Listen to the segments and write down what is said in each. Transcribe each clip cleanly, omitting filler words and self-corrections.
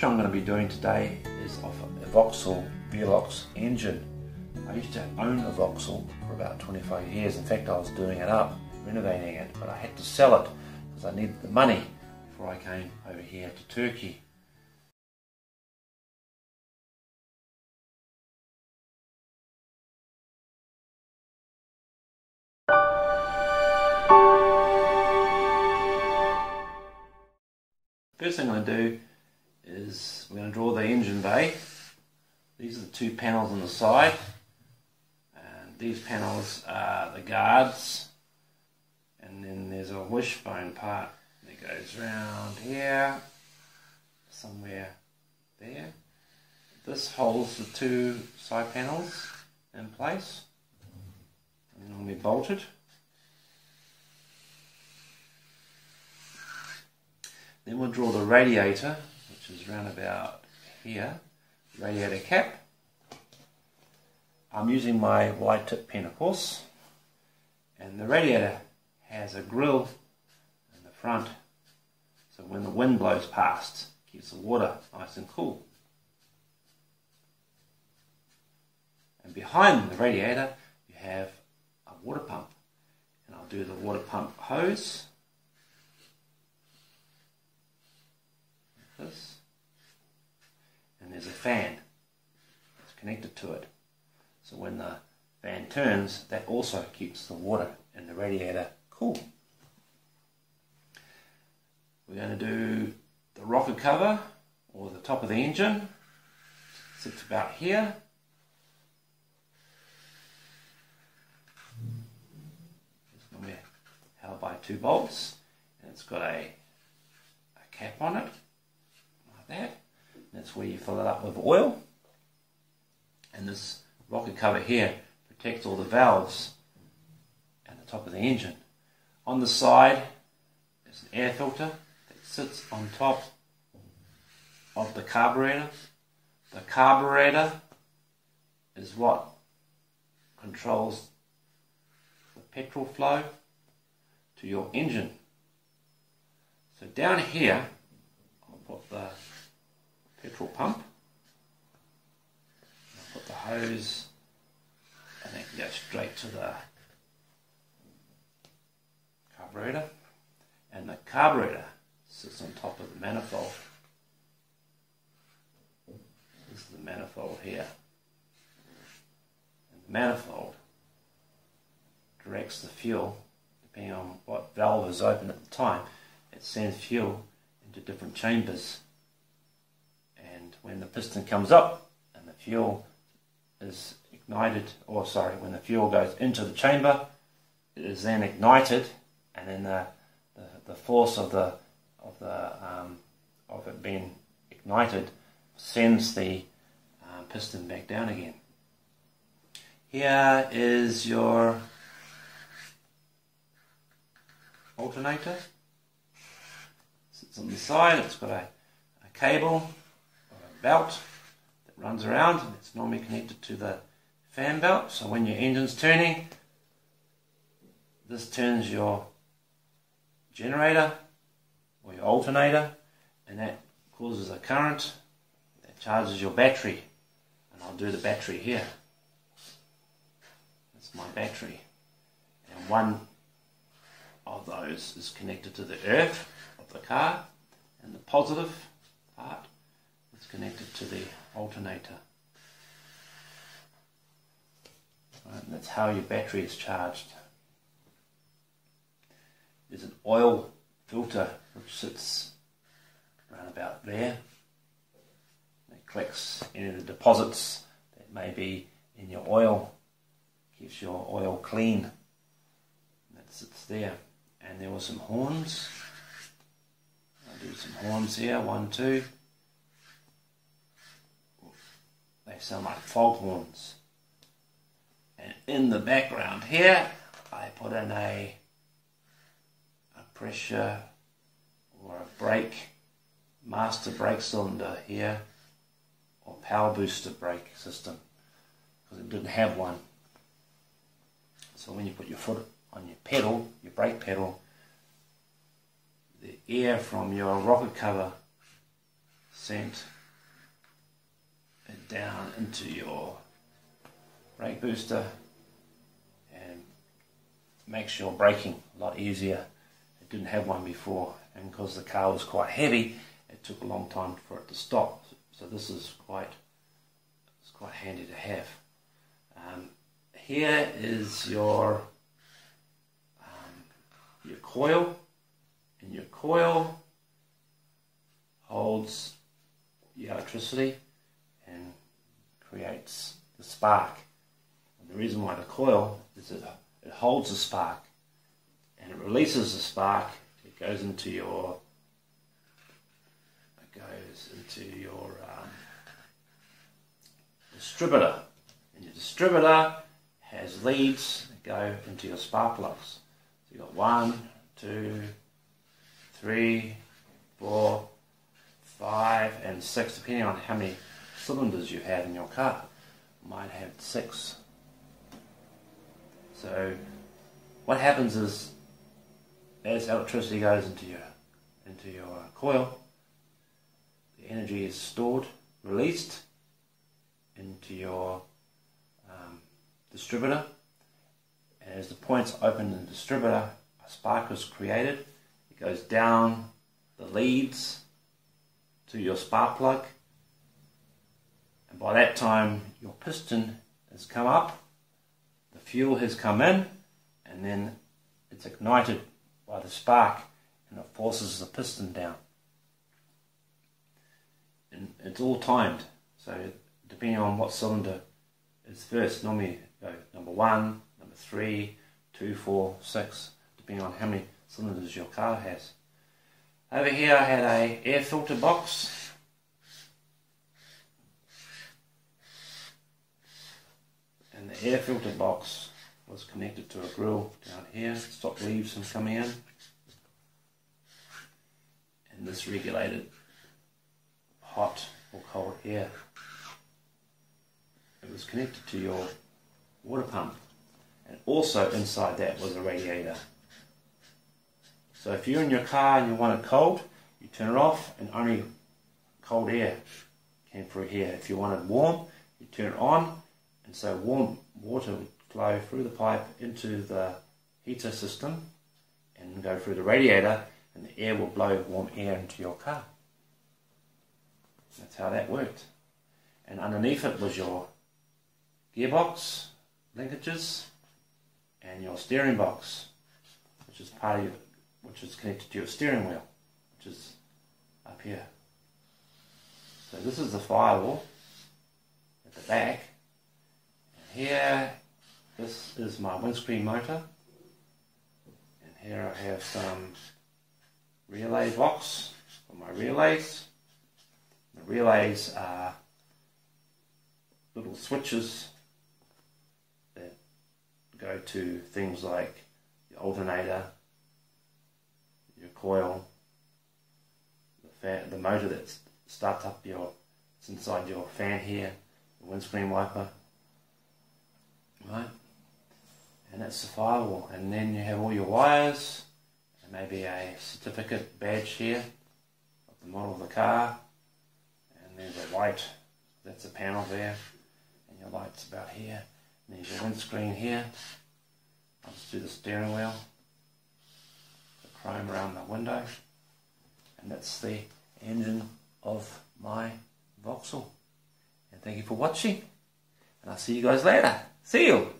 repair I'm going to be doing today is of a Vauxhall Velox engine. I used to own a Vauxhall for about 25 years. In fact, I was doing it up, renovating it, but I had to sell it because I needed the money before I came over here to Turkey. First thing I'm going to do is we're going to draw the engine bay. These are the two panels on the side, and these panels are the guards, and then there's a wishbone part that goes round here, somewhere there. This holds the two side panels in place, and then they're bolted. Then we'll draw the radiator, which is round about here, radiator cap. I'm using my wide tip pen, of course, and the radiator has a grill in the front, so when the wind blows past, it keeps the water nice and cool. And behind the radiator you have a water pump, and I'll do the water pump hose. This, and there's a fan that's connected to it, so when the fan turns, that also keeps the water in the radiator cool. We're going to do the rocker cover, or the top of the engine. It sits about here. It's normally held by 2 bolts, and it's got a cap on it. That. That's where you fill it up with oil, and this rocker cover here protects all the valves at the top of the engine. On the side is an air filter that sits on top of the carburetor. The carburetor is what controls the petrol flow to your engine. So down here I'll put the petrol pump, I'll put the hose, and it can go straight to the carburetor, and the carburetor sits on top of the manifold. This is the manifold here, and the manifold directs the fuel depending on what valve is open at the time. It sends fuel into different chambers, and when the piston comes up and the fuel is ignited, when the fuel goes into the chamber, it is then ignited, and then the force of it being ignited sends the piston back down again. Here is your alternator. Sits on the side. It's got a cable or a belt that runs around, and it's normally connected to the fan belt, so when your engine's turning, this turns your generator or your alternator, and that causes a current that charges your battery, and I'll do the battery here. That's my battery, and one of those is connected to the earth of the car, and the positive part is connected to the alternator. Right, and that's how your battery is charged. There's an oil filter which sits around about there. It collects any of the deposits that may be in your oil, keeps your oil clean. That sits there. And there were some horns. I'll do some horns here, 1, 2. They sound like foghorns. And in the background here, I put in a pressure or a brake, master brake cylinder here, or power booster brake system, because it didn't have one. So when you put your foot on your pedal, your brake pedal, the air from your rocker cover sent down into your brake booster and makes your braking a lot easier. It didn't have one before, and because the car was quite heavy, it took a long time for it to stop. So this is quite handy to have. Here is your coil, and your coil holds the electricity and creates the spark. And the reason why the coil is it holds the spark and it releases the spark. It goes into your distributor, and your distributor has leads that go into your spark plugs. So you've got 1, 2, 3, 4, 5 and 6, depending on how many cylinders you have in your car. Mine have 6. So what happens is, as electricity goes into your coil, the energy is stored, released into your distributor, and as the points open in the distributor, a spark is created. It goes down the leads to your spark plug, and by that time your piston has come up, the fuel has come in, and then it's ignited by the spark and it forces the piston down. And it's all timed, so depending on what cylinder is first, normally go number 1, number 3, 2, 4, 6, depending on how many cylinders your car has. Over here I had a air filter box. And the air filter box was connected to a grill down here to stop leaves from coming in. And this regulated hot or cold air. It was connected to your water pump, and also inside that was a radiator. So if you're in your car and you want it cold, you turn it off and only cold air came through here. If you want it warm, you turn it on, and so warm water would flow through the pipe into the heater system and go through the radiator, and the air will blow warm air into your car. That's how that worked. And underneath it was your gearbox linkages and your steering box, which is connected to your steering wheel, which is up here. So this is the firewall at the back, and here this is my windscreen motor, and here I have some relay box for my relays. The relays are little switches that go to things like your alternator, your coil, the motor that starts up it's inside your fan here, the windscreen wiper, right? And that's the firewall. And then you have all your wires, and maybe a certificate badge here of the model of the car, and there's a light, that's a panel there, and your light's about here, and there's your windscreen here. I'll just do the steering wheel, the chrome around the window, and that's the engine of my Vauxhall. And thank you for watching, and I'll see you guys later. See you,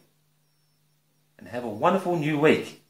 and have a wonderful new week.